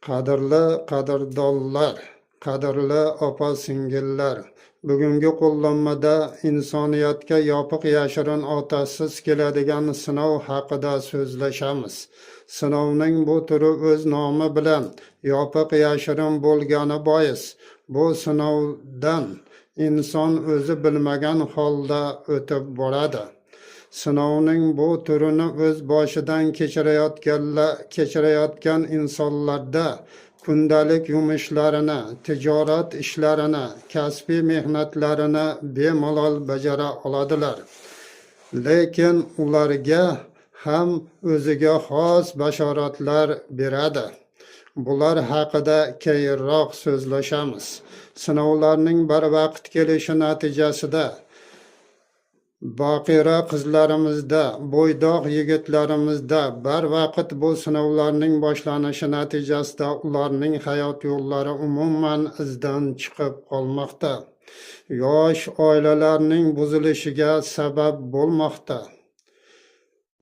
Qadrli qadrdonlar, qadrli opa-singillar, bugungi qo'llanmada insoniyatga yopiq yashirin otasiz keladigan sinov haqida so'zlashamiz. Sinovning bu turi o'z nomi bilan yopiq yashirin bo'lgani bois, bu sinovdan inson o'zi bilmagan holda o'tib boradi. Sinovning bu turini o'z boshidan kechirayotgan insonlarda kundalik yumushlarini, tijorat ishlarini, kasbiy mehnatlarini bemalol bajara oladilar. Lekin ularga ham o'ziga xos bashoratlar beradi. Bular haqida keyinroq so'zlashamiz. Sinovlarning barvaqt kelishi natijasida boqira qizlarimizda, bo'ydoq yigitlarimizda barvaqt bu sinovlarning boshlanishi natijasida ularning hayot yo'llari umuman izdan chiqib qolmoqda. Yosh oilalarning buzilishiga sabab bo'lmoqda.